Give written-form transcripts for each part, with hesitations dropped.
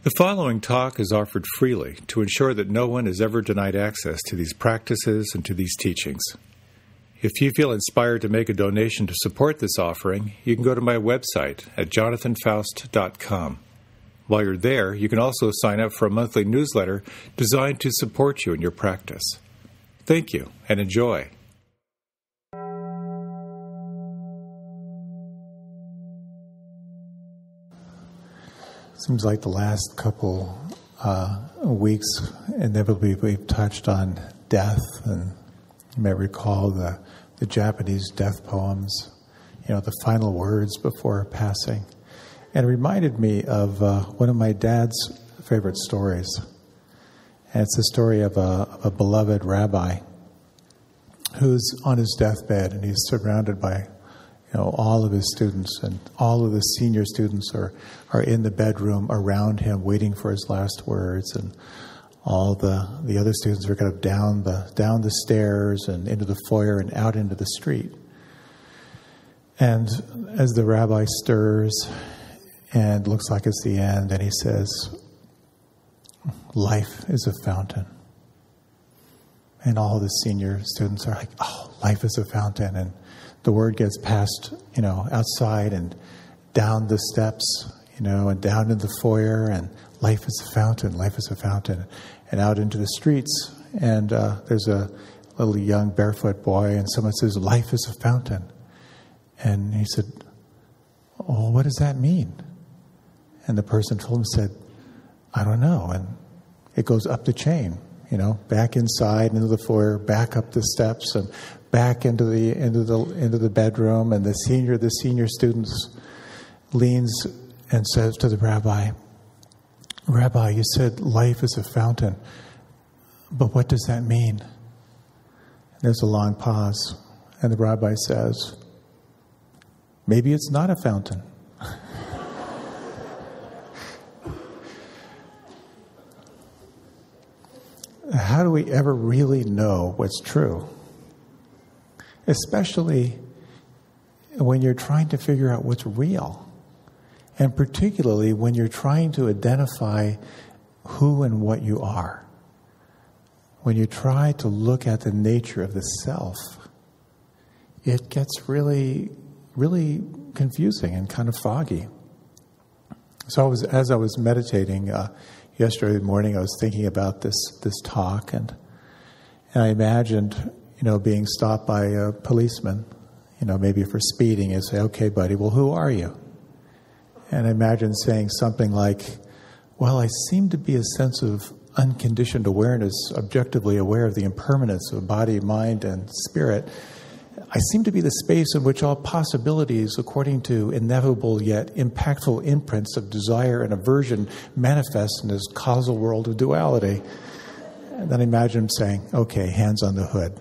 The following talk is offered freely to ensure that no one is ever denied access to these practices and to these teachings. If you feel inspired to make a donation to support this offering, you can go to my website at jonathanfoust.com. While you're there, you can also sign up for a monthly newsletter designed to support you in your practice. Thank you, and enjoy. Seems like the last couple weeks, inevitably we've touched on death, and you may recall the Japanese death poems, the final words before passing. And it reminded me of one of my dad's favorite stories. And it's the story of a beloved rabbi who's on his deathbed, and he's surrounded by all of his students, and all of the senior students are in the bedroom around him waiting for his last words, and all the other students are kind of down the stairs and into the foyer and out into the street. And as the rabbi stirs and looks like it's the end, and he says, "Life is a fountain." And all the senior students are like, "Oh, life is a fountain." And the word gets passed, outside and down the steps, and down in the foyer, and life is a fountain, life is a fountain, and out into the streets. And there's a little young barefoot boy, and someone says, "Life is a fountain." And he said, "Oh, what does that mean?" And the person told him, said, "I don't know." And it goes up the chain, back inside, into the foyer, back up the steps, and back into the bedroom. And the senior students leans and says to the rabbi, "Rabbi, you said life is a fountain, but what does that mean?" And there's a long pause, and the rabbi says, "Maybe it's not a fountain." How do we ever really know what's true? Especially when you're trying to figure out what's real. And particularly when you're trying to identify who and what you are. When you try to look at the nature of the self, it gets really, really confusing and kind of foggy. So as I was meditating yesterday morning, I was thinking about this talk, and I imagined, being stopped by a policeman, maybe for speeding, and say, "Okay, buddy, well, who are you?" And I imagine saying something like, "Well, I seem to be a sense of unconditioned awareness, objectively aware of the impermanence of body, mind, and spirit. I seem to be the space in which all possibilities, according to inevitable yet impactful imprints of desire and aversion, manifest in this causal world of duality." And then imagine him saying, "Okay, hands on the hood."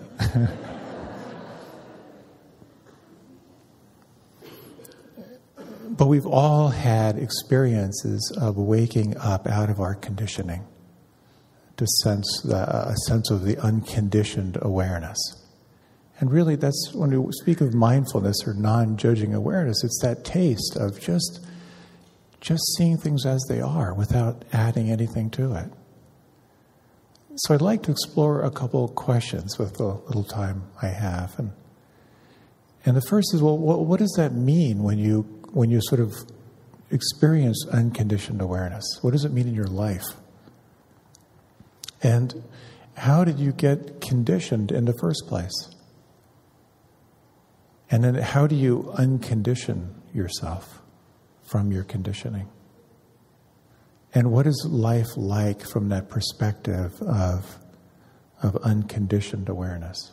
But we've all had experiences of waking up out of our conditioning to a sense of the unconditioned awareness. And really, that's when we speak of mindfulness or non-judging awareness, it's that taste of just seeing things as they are without adding anything to it. So I'd like to explore a couple of questions with the little time I have. And the first is, well, what does that mean when you sort of experience unconditioned awareness? What does it mean in your life? And how did you get conditioned in the first place? And then how do you uncondition yourself from your conditioning? And what is life like from that perspective of unconditioned awareness?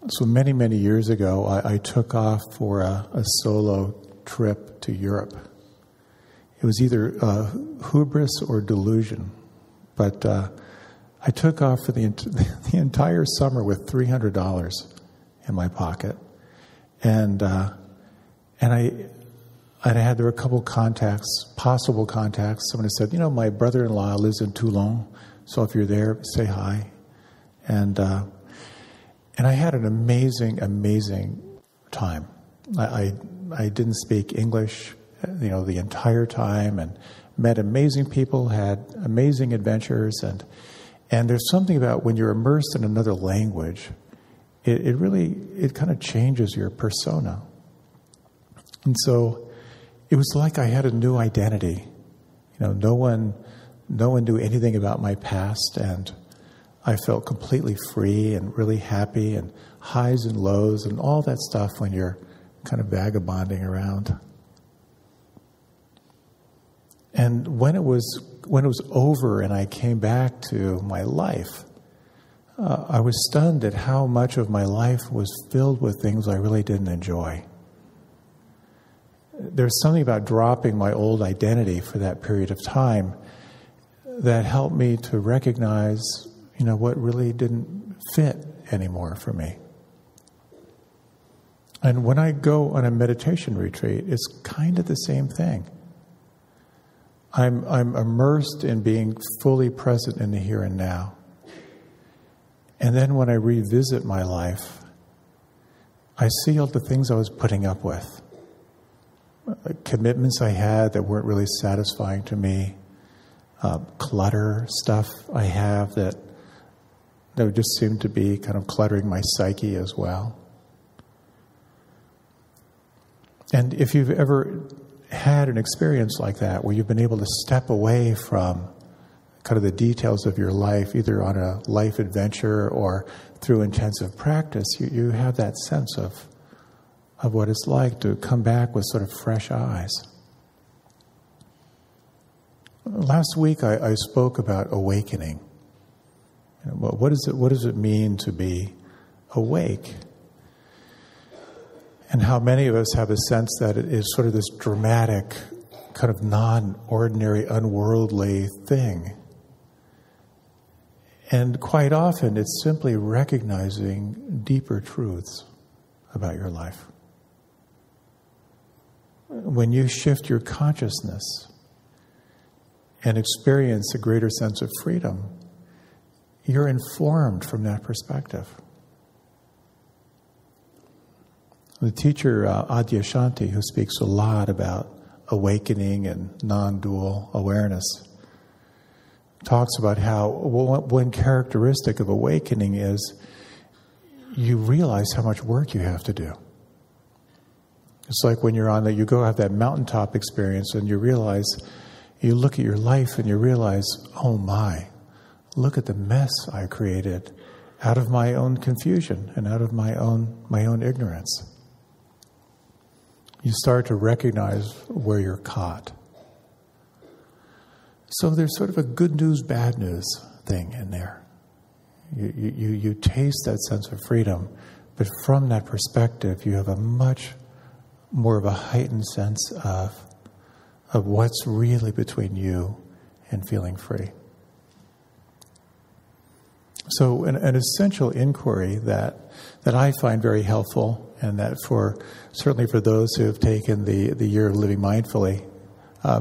So many, many years ago, I took off for a solo trip to Europe. It was either hubris or delusion, but I took off for the entire summer with $300 in my pocket, and there were a couple possible contacts. Someone said, my brother-in-law lives in Toulon, so if you're there, say hi. And I had an amazing, amazing time. I didn't speak English, the entire time, and met amazing people, had amazing adventures, and there's something about when you're immersed in another language, it really kind of changes your persona. And so it was like I had a new identity. No one knew anything about my past, and I felt completely free and really happy, and highs and lows and all that stuff when you're kind of vagabonding around. And when it was over and I came back to my life, I was stunned at how much of my life was filled with things I really didn't enjoy. There's something about dropping my old identity for that period of time that helped me to recognize, what really didn't fit anymore for me. And when I go on a meditation retreat, it's kind of the same thing. I'm immersed in being fully present in the here and now. And then when I revisit my life, I see all the things I was putting up with. Commitments I had that weren't really satisfying to me. Clutter stuff I have that just seemed to be kind of cluttering my psyche as well. And if you've ever had an experience like that, where you've been able to step away from kind of the details of your life, either on a life adventure or through intensive practice, you have that sense of what it's like to come back with sort of fresh eyes. Last week I spoke about awakening. What does it mean to be awake? And how many of us have a sense that it is sort of this dramatic, kind of non-ordinary, unworldly thing. And quite often it's simply recognizing deeper truths about your life. When you shift your consciousness and experience a greater sense of freedom, you're informed from that perspective. The teacher, Adyashanti, who speaks a lot about awakening and non-dual awareness, talks about how one characteristic of awakening is you realize how much work you have to do. It's like when you go have that mountaintop experience and you look at your life and you realize, oh my, look at the mess I created out of my own confusion and out of my own ignorance. You start to recognize where you're caught. So there's sort of a good news, bad news thing in there. You taste that sense of freedom, but from that perspective, you have a much more of a heightened sense of what's really between you and feeling free. So an essential inquiry that I find very helpful, and that certainly for those who have taken the Year of Living Mindfully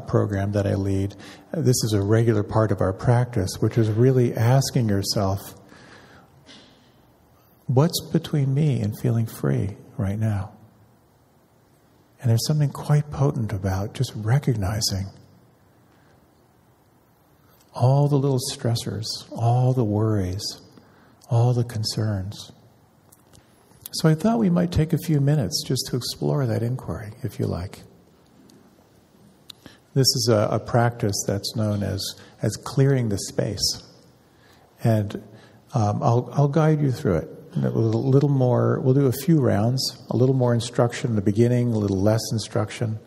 program that I lead, this is a regular part of our practice, which is really asking yourself, what's between me and feeling free right now? And there's something quite potent about just recognizing all the little stressors, all the worries, all the concerns. So I thought we might take a few minutes just to explore that inquiry, if you like. This is a practice that's known as clearing the space. And I'll guide you through it. A little more, we'll do a few rounds, a little more instruction in the beginning, a little less instruction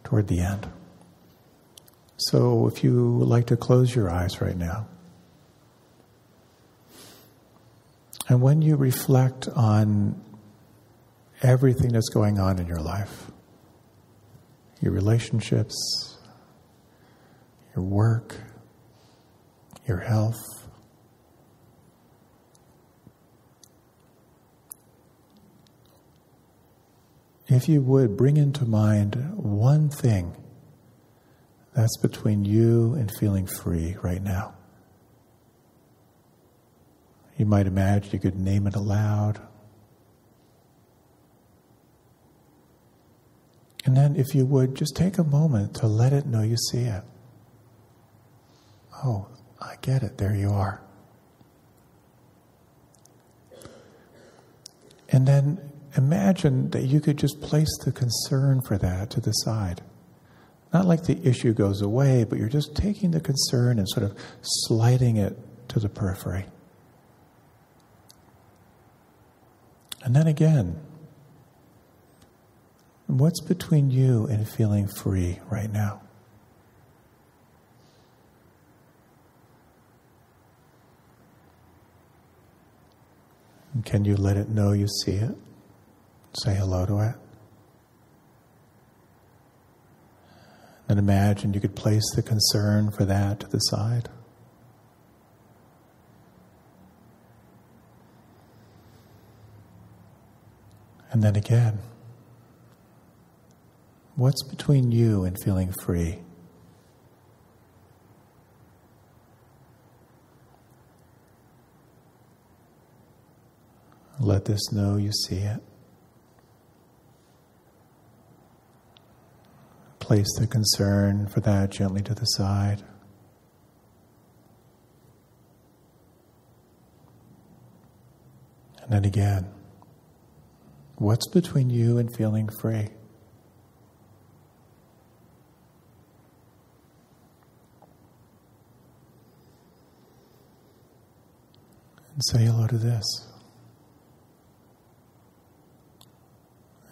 toward the end. So if you would like to close your eyes right now. And when you reflect on everything that's going on in your life, your relationships, your work, your health, if you would bring into mind one thing that's between you and feeling free right now. You might imagine you could name it aloud. And then if you would, just take a moment to let it know you see it. Oh, I get it. There you are. And then imagine that you could just place the concern for that to the side. Not like the issue goes away, but you're just taking the concern and sort of sliding it to the periphery. And then again, what's between you and feeling free right now? And can you let it know you see it? Say hello to it. And imagine you could place the concern for that to the side. And then again, what's between you and feeling free? Let this know you see it. Place the concern for that gently to the side. And then again, what's between you and feeling free? And say hello to this.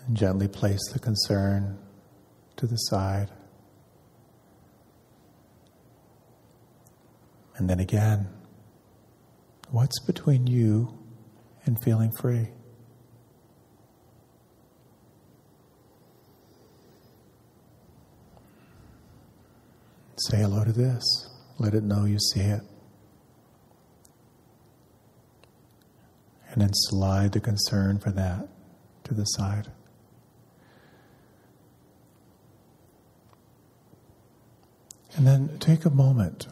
And gently place the concern to the side. And then again, what's between you and feeling free? Say hello to this. Let it know you see it. And then slide the concern for that to the side. And then take a moment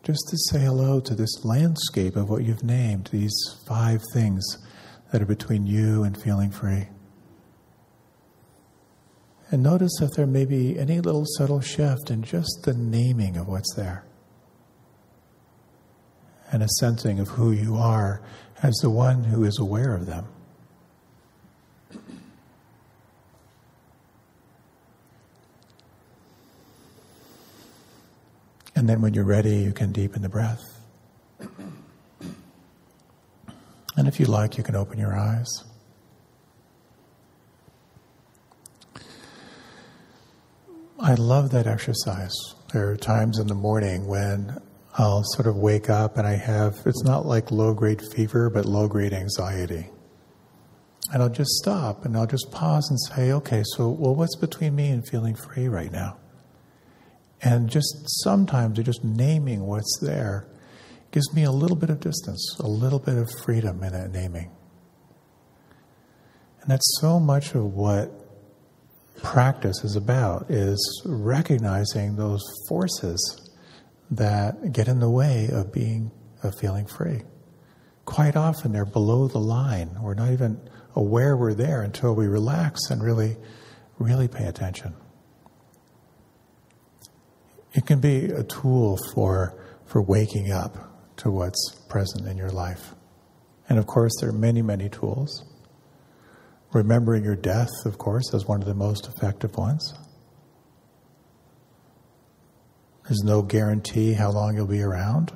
just to say hello to this landscape of what you've named, these 5 things that are between you and feeling free. And notice if there may be any little subtle shift in just the naming of what's there. And a sensing of who you are as the one who is aware of them. And then when you're ready, you can deepen the breath. And if you like, you can open your eyes. I love that exercise. There are times in the morning when I'll sort of wake up and it's not like low-grade fever, but low-grade anxiety. And I'll just stop and I'll just pause and say, okay, so what's between me and feeling free right now? And just sometimes just naming what's there gives me a little bit of distance, a little bit of freedom in that naming. And that's so much of what practice is about, is recognizing those forces that get in the way of feeling free. Quite often they're below the line. We're not even aware we're there until we relax and really, really pay attention. It can be a tool for waking up to what's present in your life. And of course, there are many, many tools. Remembering your death, of course, is one of the most effective ones. There's no guarantee how long you'll be around.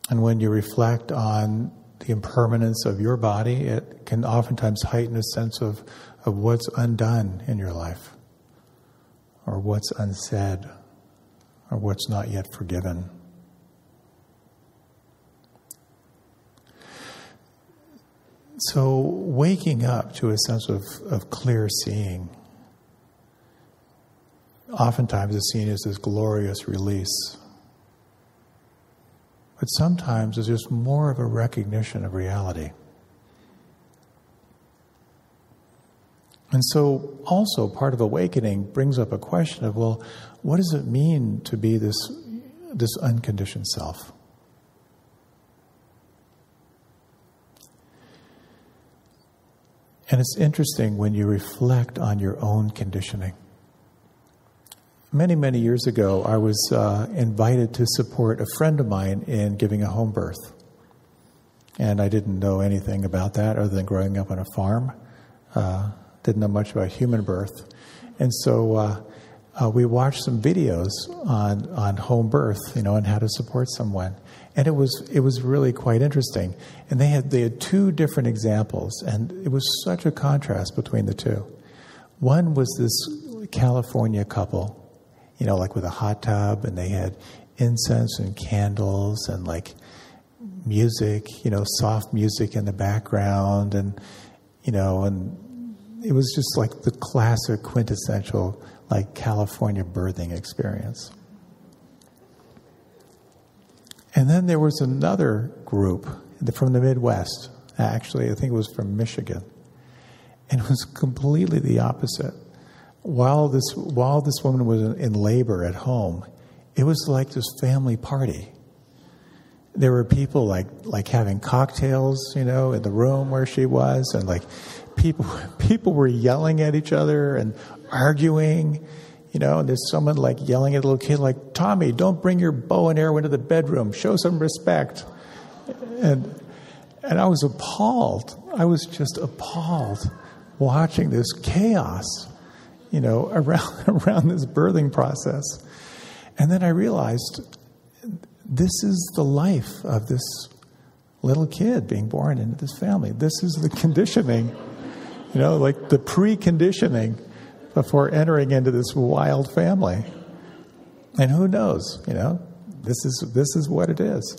And when you reflect on the impermanence of your body, it can oftentimes heighten a sense of what's undone in your life, or what's unsaid, or what's not yet forgiven. So waking up to a sense of clear seeing oftentimes is seen as this glorious release. But sometimes it's just more of a recognition of reality. And so also part of awakening brings up a question of, well, what does it mean to be this unconditioned self? And it's interesting when you reflect on your own conditioning. Many, many years ago, I was invited to support a friend of mine in giving a home birth. And I didn't know anything about that other than growing up on a farm. Didn't know much about human birth. And so we watched some videos on home birth, and how to support someone. And it was really quite interesting. And they had two different examples, and it was such a contrast between the two. One was this California couple, like with a hot tub, and they had incense and candles and like music, soft music in the background, and it was just like the classic quintessential like California birthing experience. And then there was another group from the Midwest. Actually, I think it was from Michigan. And it was completely the opposite. While this woman was in labor at home, it was like this family party. There were people like having cocktails, in the room where she was, and like people were yelling at each other and arguing. And there's someone like yelling at a little kid like, "Tommy, don't bring your bow and arrow into the bedroom. Show some respect." And I was appalled. I was just appalled watching this chaos, around this birthing process. And then I realized this is the life of this little kid being born into this family. This is the conditioning, like the preconditioning before entering into this wild family. And who knows, this is what it is.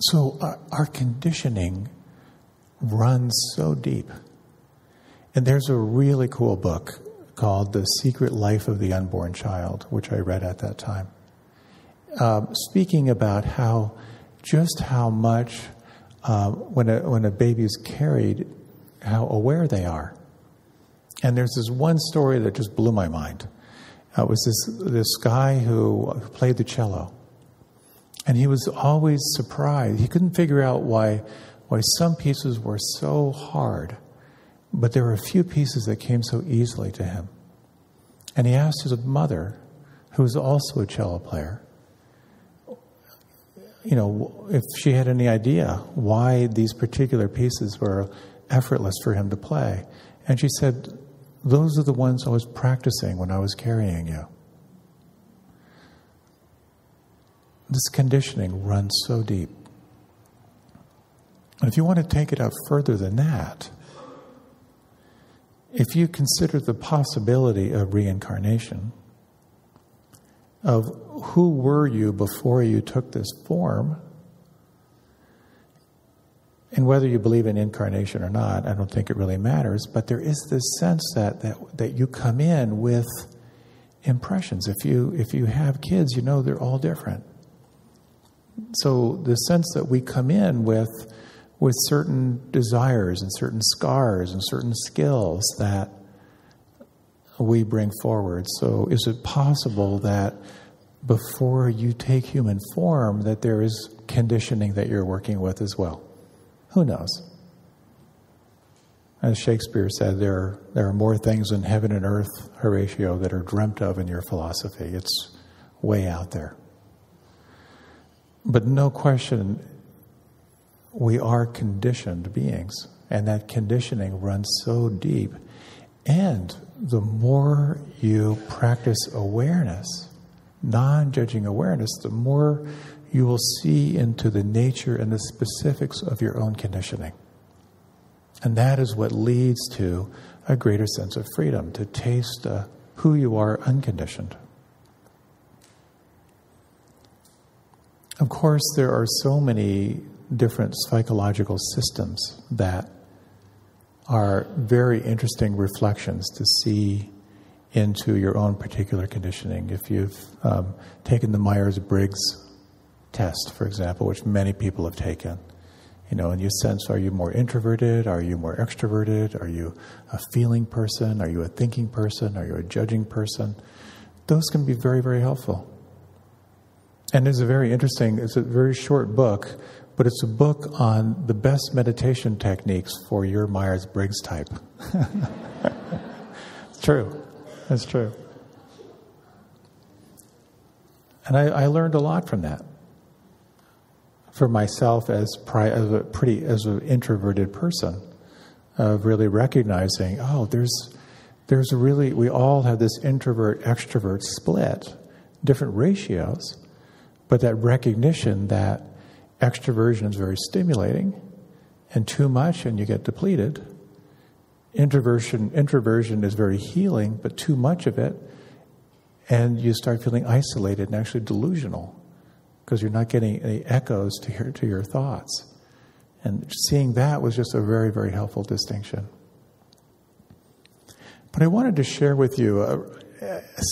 So our conditioning runs so deep. And there's a really cool book called The Secret Life of the Unborn Child, which I read at that time, speaking about how much when a baby is carried, how aware they are. And there's this one story that just blew my mind. It was this guy who played the cello. And he was always surprised. He couldn't figure out why some pieces were so hard, but there were a few pieces that came so easily to him. And he asked his mother, who was also a cello player, if she had any idea why these particular pieces were effortless for him to play. And she said, "Those are the ones I was practicing when I was carrying you." This conditioning runs so deep. And if you want to take it out further than that, if you consider the possibility of reincarnation, of who were you before you took this form, and whether you believe in incarnation or not, I don't think it really matters, but there is this sense that you come in with impressions. If you have kids, they're all different. So the sense that we come in with certain desires and certain scars and certain skills that we bring forward. So is it possible that before you take human form that there is conditioning that you're working with as well? Who knows? As Shakespeare said, there are more things in heaven and earth, Horatio, that are dreamt of in your philosophy. It's way out there. But no question, we are conditioned beings, and that conditioning runs so deep. And the more you practice awareness, non-judging awareness, the more you will see into the nature and the specifics of your own conditioning. And that is what leads to a greater sense of freedom, to taste who you are unconditioned. Of course, there are so many different psychological systems that are very interesting reflections to see into your own particular conditioning. If you've taken the Myers-Briggs test, for example, which many people have taken, and you sense, are you more introverted? Are you more extroverted? Are you a feeling person? Are you a thinking person? Are you a judging person? Those can be very, very helpful. And it's a very short book but it's a book on the best meditation techniques for your Myers-Briggs type. It's true. That's true. And I learned a lot from that. For myself as an introverted person, of really recognizing, we all have this introvert-extrovert split, different ratios, but that recognition that extroversion is very stimulating, and too much and you get depleted. Introversion is very healing, but too much of it, and you start feeling isolated and actually delusional because you're not getting any echoes to your thoughts. And seeing that was just a very, very helpful distinction. But I wanted to share with you a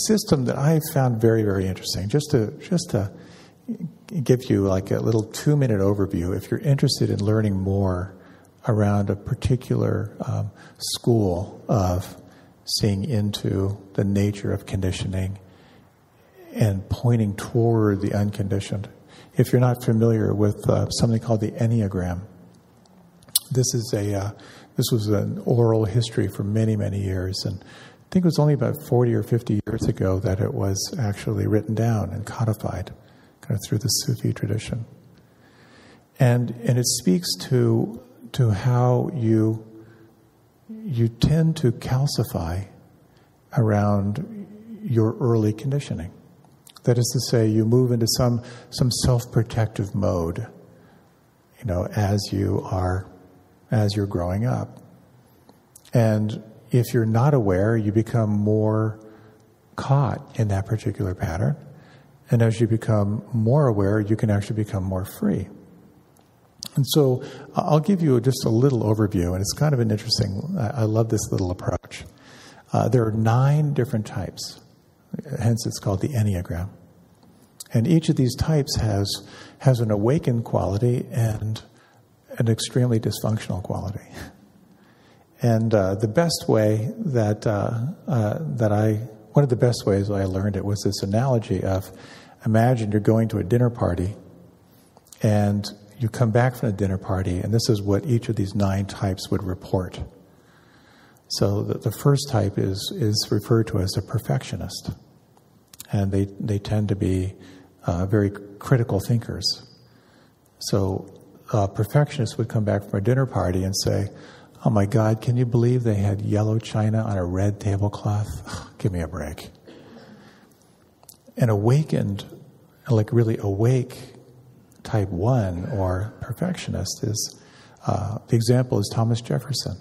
system that I found very, very interesting, just to give you like a little 2-minute overview if you're interested in learning more around a particular school of seeing into the nature of conditioning and pointing toward the unconditioned. If you're not familiar with something called the Enneagram, this was an oral history for many, many years, and I think it was only about 40 or 50 years ago that it was actually written down and codified, kind of through the Sufi tradition. And it speaks to how you tend to calcify around your early conditioning. That is to say, you move into some self-protective mode, as you're growing up. And if you're not aware, you become more caught in that particular pattern. And as you become more aware, you can actually become more free. And so I'll give you just a little overview, and it's kind of an interesting, I love this little approach. There are 9 different types. Hence, it's called the Enneagram. And each of these types has an awakened quality and an extremely dysfunctional quality. And the best way one of the best ways I learned it was this analogy of, imagine you're going to a dinner party, and you come back from the dinner party, and this is what each of these 9 types would report. So the first type is referred to as a perfectionist. And they tend to be very critical thinkers. So perfectionists would come back from a dinner party and say, "Oh my God, can you believe they had yellow china on a red tablecloth? Give me a break." An awakened, like really awake type 1 or perfectionist is, the example is Thomas Jefferson.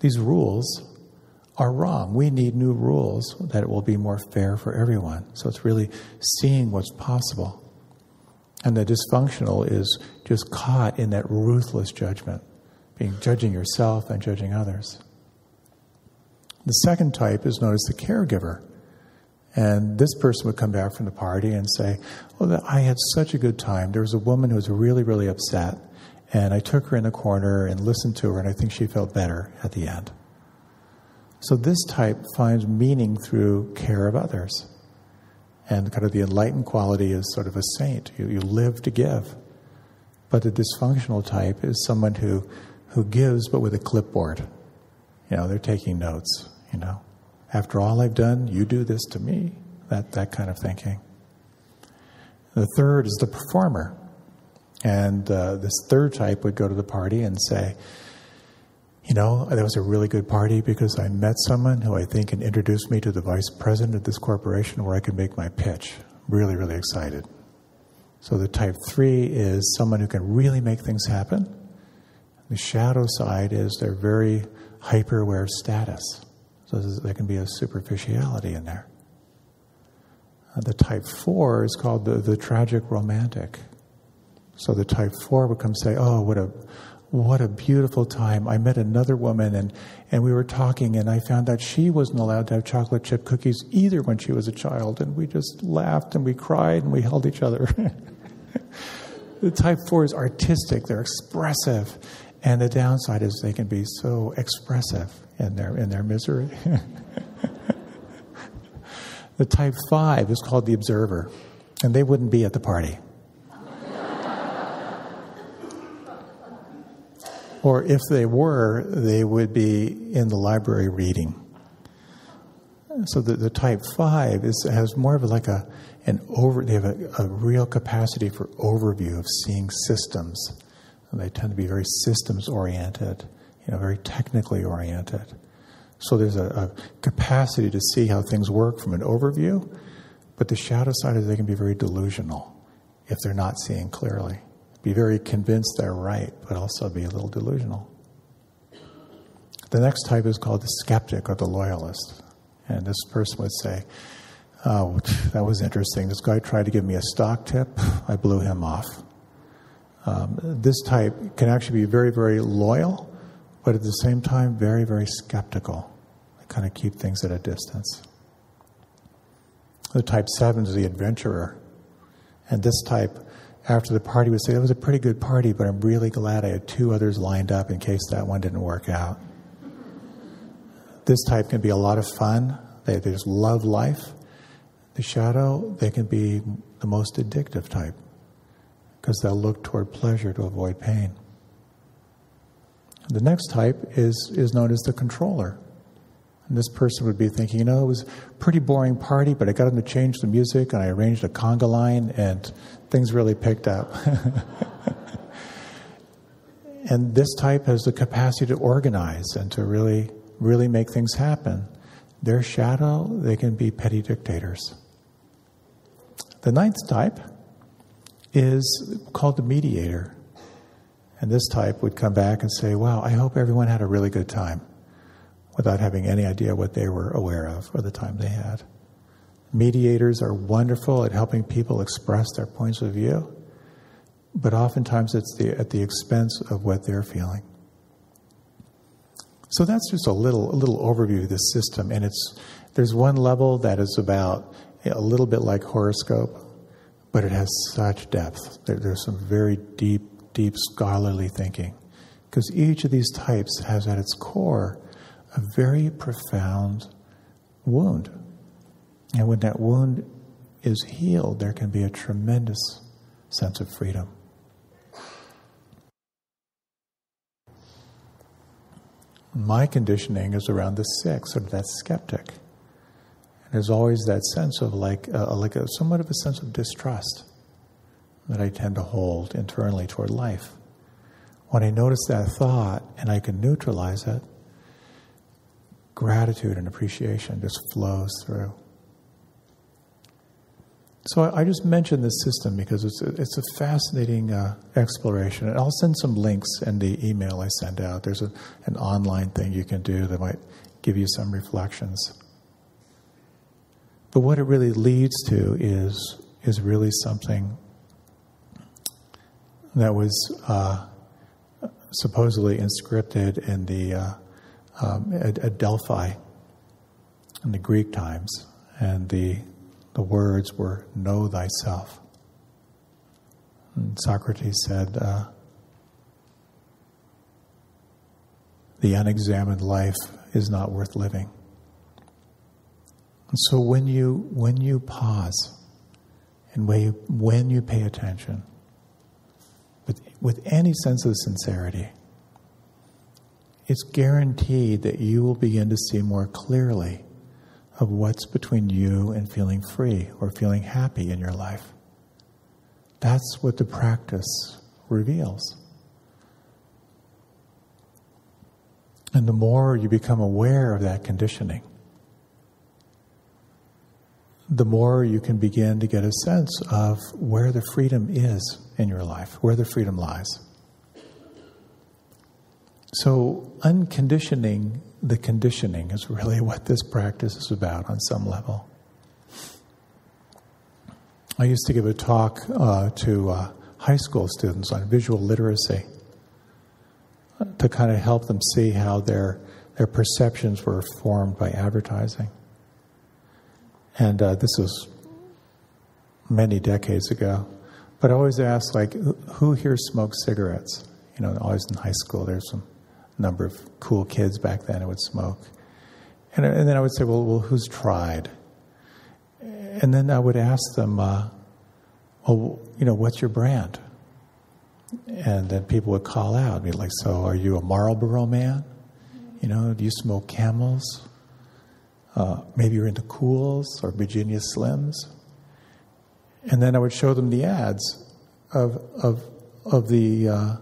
These rules are wrong. We need new rules that it will be more fair for everyone. So it's really seeing what's possible. And the dysfunctional is just caught in that ruthless judgment, judging yourself and judging others. The second type is known as the caregiver. And this person would come back from the party and say, I had such a good time. There was a woman who was really, really upset. And I took her in the corner and listened to her, and I think she felt better at the end. So this type finds meaning through care of others. And kind of the enlightened quality is sort of a saint. You live to give. But the dysfunctional type is someone who gives, but with a clipboard. They're taking notes, After all I've done, you do this to me. That kind of thinking. The third is the performer. And this third type would go to the party and say, that was a really good party because I met someone who I think can introduce me to the vice president of this corporation where I can make my pitch. Really, really excited. So the type 3 is someone who can really make things happen. The shadow side is they're very hyper-aware of status. So there can be a superficiality in there. The type 4 is called the tragic romantic. So the type 4 would come say, what a beautiful time. I met another woman and we were talking and I found out she wasn't allowed to have chocolate chip cookies either when she was a child. And we just laughed and we cried and we held each other. The type 4 is artistic. They're expressive. And the downside is they can be so expressive in their misery. The type 5 is called the observer. And they wouldn't be at the party. Or if they were, they would be in the library reading. So the type 5 has more of they have a real capacity for overview of seeing systems. And they tend to be very systems oriented, very technically oriented. So there's a capacity to see how things work from an overview, but the shadow side is they can be very delusional if they're not seeing clearly. Be very convinced they're right, but also be a little delusional. The next type is called the skeptic or the loyalist. And this person would say, oh, that was interesting. This guy tried to give me a stock tip. I blew him off. This type can actually be very, very loyal, but at the same time, very, very skeptical. They kind of keep things at a distance. The type 7 is the adventurer. And this type, after the party, would say, that was a pretty good party, but I'm really glad I had 2 others lined up in case that one didn't work out. This type can be a lot of fun. They just love life. The shadow, they can be the most addictive type because they'll look toward pleasure to avoid pain. The next type is known as the controller. And this person would be thinking, it was a pretty boring party, but I got them to change the music, and I arranged a conga line, and things really picked up. And this type has the capacity to organize and to really, really make things happen. Their shadow, they can be petty dictators. The 9th type is called the mediator. And this type would come back and say, wow, I hope everyone had a really good time, without having any idea what they were aware of or the time they had. Mediators are wonderful at helping people express their points of view, but oftentimes it's at the expense of what they're feeling. So that's just a little overview of this system, and there's one level that is about a little bit like horoscope, but it has such depth. There's some very deep scholarly thinking, because each of these types has at its core a very profound wound. And when that wound is healed, there can be a tremendous sense of freedom. My conditioning is around the 6, sort of that skeptic. And there's always that sense of somewhat of a sense of distrust that I tend to hold internally toward life. When I notice that thought and I can neutralize it, gratitude and appreciation just flows through. So I just mentioned this system because it's a fascinating exploration. And I'll send some links in the email I send out. There's an online thing you can do that might give you some reflections. But what it really leads to is really something that was supposedly inscripted in the at Delphi in the Greek times, and the words were "Know thyself." And Socrates said, "The unexamined life is not worth living." And so when you pause and when you pay attention with any sense of sincerity, it's guaranteed that you will begin to see more clearly of what's between you and feeling free or feeling happy in your life. That's what the practice reveals. And the more you become aware of that conditioning, the more you can begin to get a sense of where the freedom is in your life, where the freedom lies. So unconditioning the conditioning is really what this practice is about on some level. I used to give a talk to high school students on visual literacy to kind of help them see how their perceptions were formed by advertising. And this was many decades ago. But I always ask, who here smokes cigarettes? Always in high school, there's some number of cool kids back then who would smoke. And then I would say, well, who's tried? And then I would ask them, what's your brand? And then people would call out and be like, so are you a Marlboro man? You know, do you smoke Camels? Maybe you're into Cools or Virginia Slims. And then I would show them the ads of the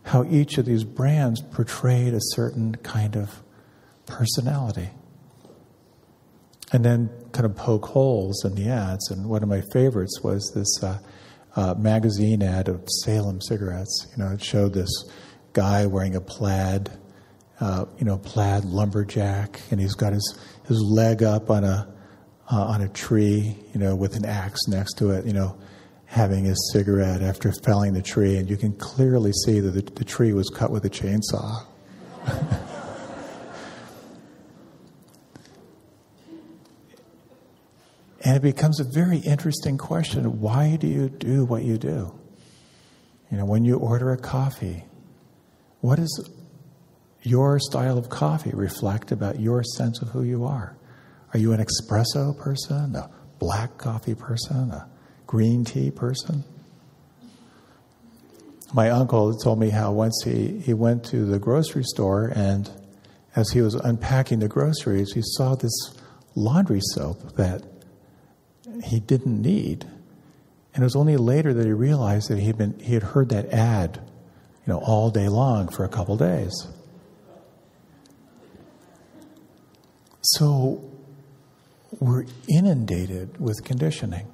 how each of these brands portrayed a certain kind of personality. And then kind of poke holes in the ads. And one of my favorites was this magazine ad of Salem cigarettes. You know, it showed this guy wearing a plaid lumberjack, and he's got his leg up on a tree, you know, with an axe next to it, you know, having his cigarette after felling the tree, and you can clearly see that the tree was cut with a chainsaw. And it becomes a very interesting question. Why do you do what you do? You know, when you order a coffee, what does your style of coffee reflect about your sense of who you are? Are you an espresso person, a black coffee person, a green tea person? My uncle told me how once he went to the grocery store, and as he was unpacking the groceries, he saw this laundry soap that he didn't need. And it was only later that he realized that he had heard that ad, you know, all day long for a couple days. So we're inundated with conditioning.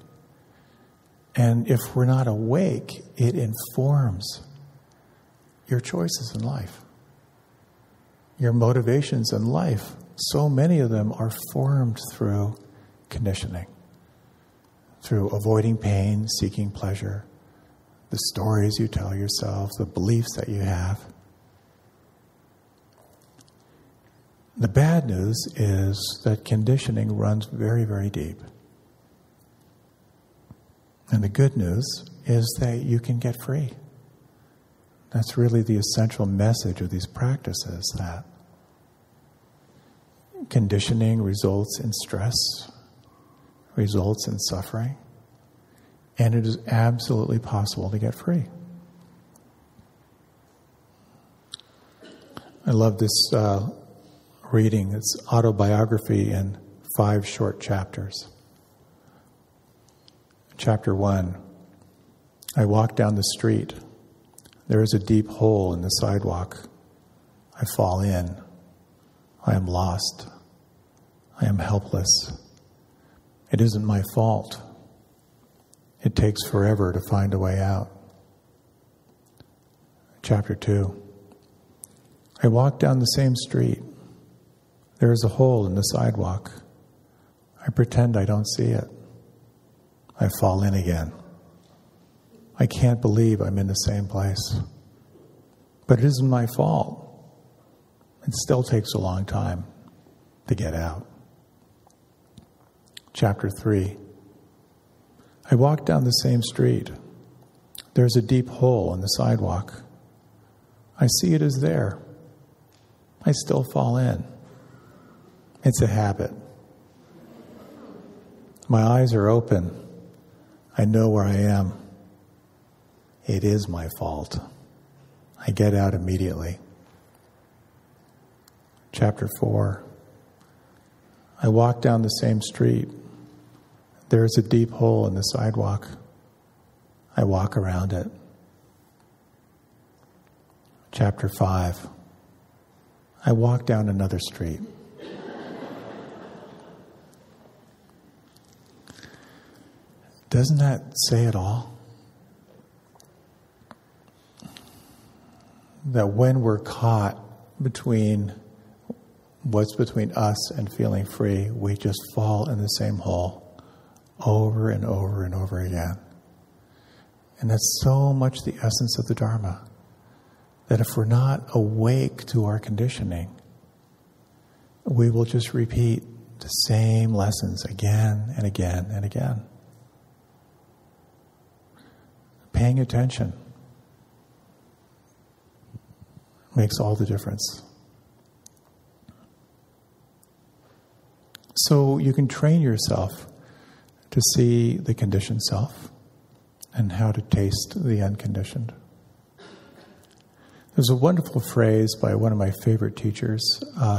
And if we're not awake, it informs your choices in life. Your motivations in life, so many of them are formed through conditioning. Through avoiding pain, seeking pleasure, the stories you tell yourself, the beliefs that you have. The bad news is that conditioning runs very, very deep. And the good news is that you can get free. That's really the essential message of these practices, that conditioning results in stress, results in suffering, and it is absolutely possible to get free. I love this reading. It's autobiography in 5 short chapters. Chapter 1. I walk down the street. There is a deep hole in the sidewalk. I fall in. I am lost. I am helpless. It isn't my fault. It takes forever to find a way out. Chapter 2. I walk down the same street. There is a hole in the sidewalk. I pretend I don't see it. I fall in again. I can't believe I'm in the same place. But it isn't my fault. It still takes a long time to get out. Chapter 3. I walk down the same street. There's a deep hole in the sidewalk. I see it is there. I still fall in. It's a habit. My eyes are open. I know where I am. It is my fault. I get out immediately. Chapter 4. I walk down the same street. There is a deep hole in the sidewalk. I walk around it. Chapter 5. I walk down another street. Doesn't that say it all? That when we're caught between what's between us and feeling free, we just fall in the same hole over and over and over again. And that's so much the essence of the Dharma, that if we're not awake to our conditioning, we will just repeat the same lessons again and again and again. Paying attention makes all the difference. So you can train yourself to see the conditioned self and how to taste the unconditioned. There's a wonderful phrase by one of my favorite teachers.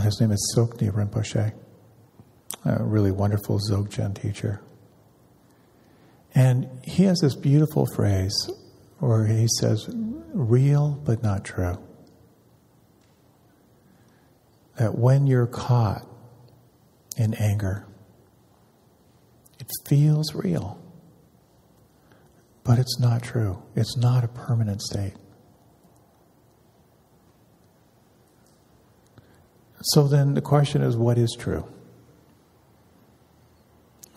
His name is Tsoknyi Rinpoche, a really wonderful Dzogchen teacher. And he has this beautiful phrase where he says, real but not true. That when you're caught in anger, it feels real, but it's not true. It's not a permanent state. So then the question is, what is true?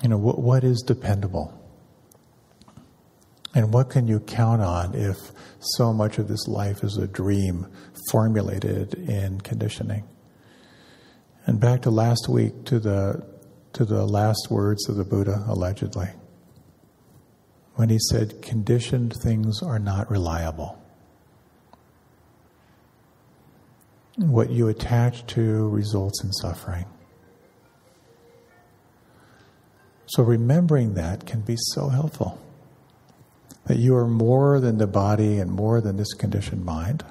What is dependable? And what can you count on if so much of this life is a dream formulated in conditioning? And back to last week, to the last words of the Buddha, allegedly, when he said, conditioned things are not reliable. What you attach to results in suffering. So remembering that can be so helpful. That you are more than the body and more than this conditioned mind.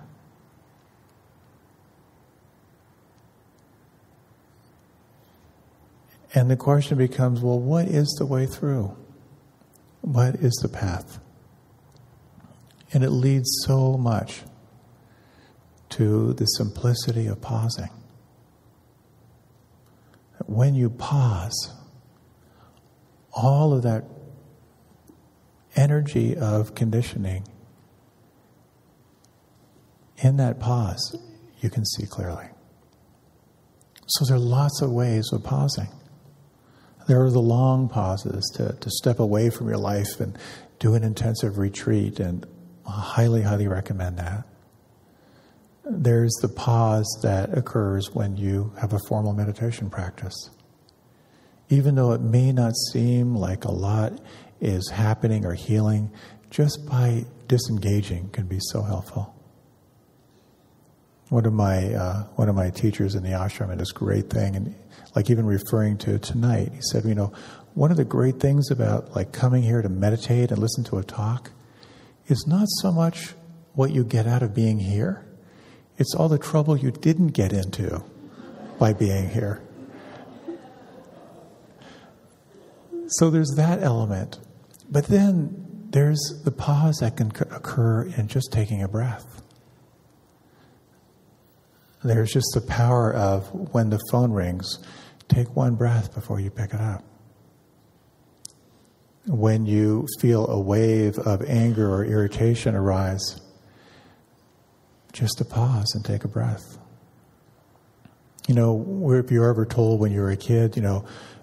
And the question becomes, well, what is the way through? What is the path? And it leads so much to the simplicity of pausing. When you pause, all of that energy of conditioning, in that pause, you can see clearly. So there are lots of ways of pausing. There are the long pauses to step away from your life and do an intensive retreat, and I highly, highly recommend that. There's the pause that occurs when you have a formal meditation practice. Even though it may not seem like a lot is happening or healing, just by disengaging can be so helpful. One of my teachers in the ashram had this great thing, and like even referring to tonight, he said, one of the great things about like coming here to meditate and listen to a talk is not so much what you get out of being here. It's all the trouble you didn't get into by being here. So there's that element. But then there's the pause that can occur in just taking a breath. There's just the power of when the phone rings, take one breath before you pick it up. When you feel a wave of anger or irritation arise, just to pause and take a breath. If you're ever told when you were a kid,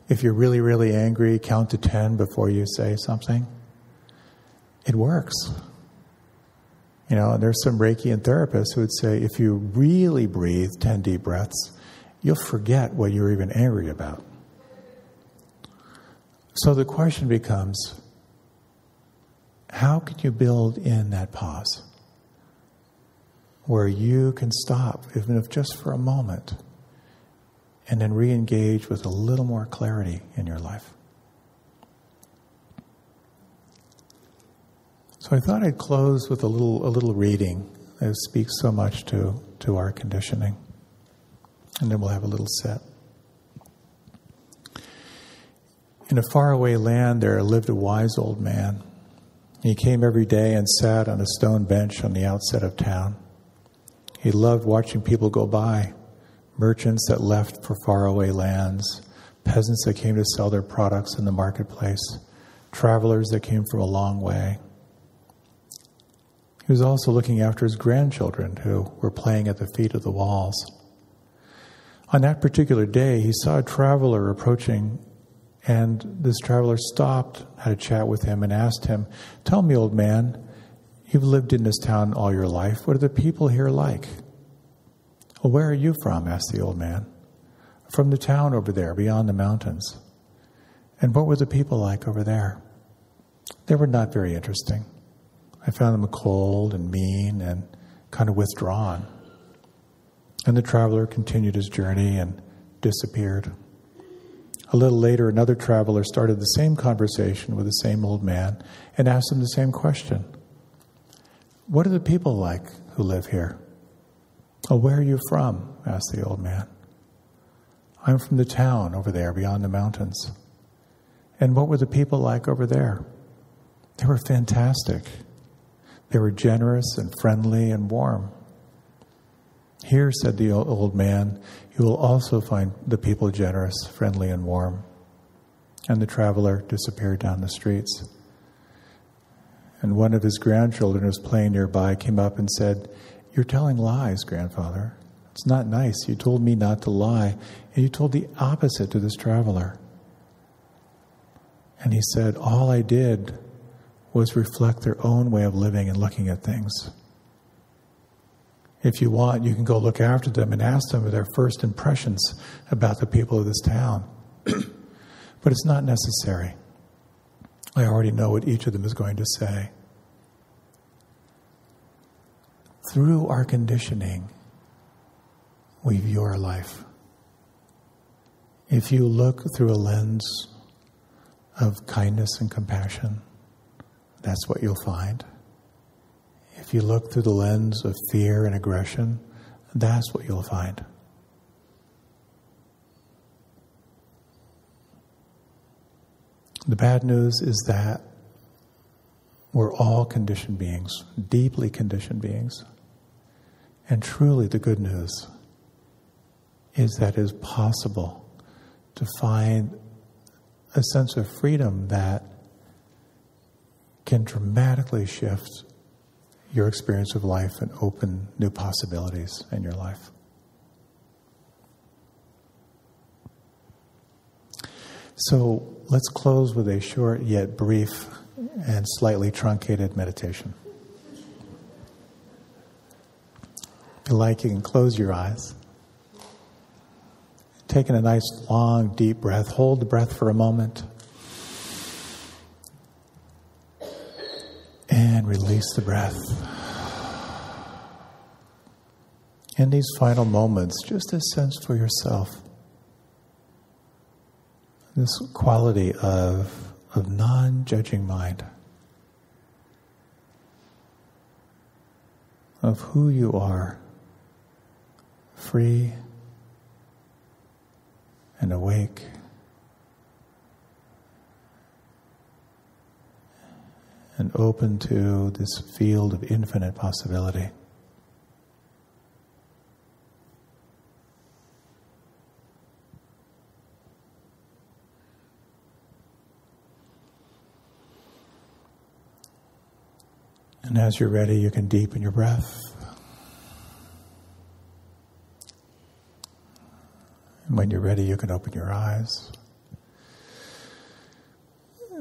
if you're really, really angry, count to 10 before you say something. It works. There's some Reiki and therapists who would say if you really breathe 10 deep breaths, you'll forget what you're even angry about. So the question becomes, how can you build in that pause where you can stop, even if just for a moment, and then re-engage with a little more clarity in your life? So I thought I'd close with a little reading that speaks so much to our conditioning. And then we'll have a little set. In a faraway land there lived a wise old man. He came every day and sat on a stone bench on the outset of town. He loved watching people go by, merchants that left for faraway lands, peasants that came to sell their products in the marketplace, travelers that came from a long way. He was also looking after his grandchildren who were playing at the feet of the walls. On that particular day, he saw a traveler approaching, and this traveler stopped, had a chat with him, and asked him, "Tell me, old man, you've lived in this town all your life. What are the people here like?" "Well, where are you from?" asked the old man. "From the town over there, beyond the mountains." "And what were the people like over there?" "They were not very interesting. I found them cold and mean and kind of withdrawn." And the traveler continued his journey and disappeared. A little later, another traveler started the same conversation with the same old man and asked him the same question. "What are the people like who live here?" "Oh, where are you from?" asked the old man. "I'm from the town over there beyond the mountains." "And what were the people like over there?" "They were fantastic. They were generous and friendly and warm." "Here," said the old man, "you will also find the people generous, friendly, and warm." And the traveler disappeared down the streets. And one of his grandchildren who was playing nearby came up and said, "You're telling lies, grandfather. It's not nice. You told me not to lie, and you told the opposite to this traveler." And he said, "All I did was reflect their own way of living and looking at things. If you want, you can go look after them and ask them their first impressions about the people of this town. But it's not necessary. I already know what each of them is going to say." Through our conditioning, we view our life. If you look through a lens of kindness and compassion, that's what you'll find. If you look through the lens of fear and aggression, that's what you'll find. The bad news is that we're all conditioned beings, deeply conditioned beings. And truly the good news is that it is possible to find a sense of freedom that can dramatically shift your experience of life and open new possibilities in your life. So let's close with a short yet brief and slightly truncated meditation. If you like, you can close your eyes. Taking a nice, long, deep breath. Hold the breath for a moment. And release the breath. In these final moments, just a sense for yourself. This quality of non-judging mind. Of who you are. Free and awake. And open to this field of infinite possibility. And as you're ready, you can deepen your breath. And when you're ready, you can open your eyes.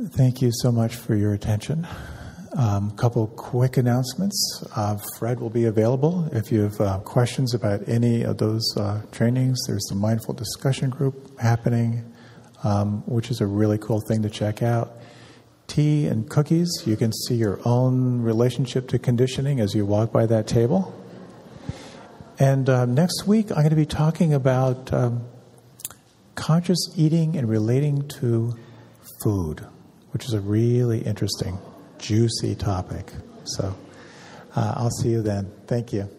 Thank you so much for your attention. Couple quick announcements. Fred will be available if you have questions about any of those trainings. There's the mindful discussion group happening, which is a really cool thing to check out. Tea and cookies. You can see your own relationship to conditioning as you walk by that table. And next week, I'm going to be talking about conscious eating and relating to food, which is a really interesting, juicy topic. So I'll see you then. Thank you.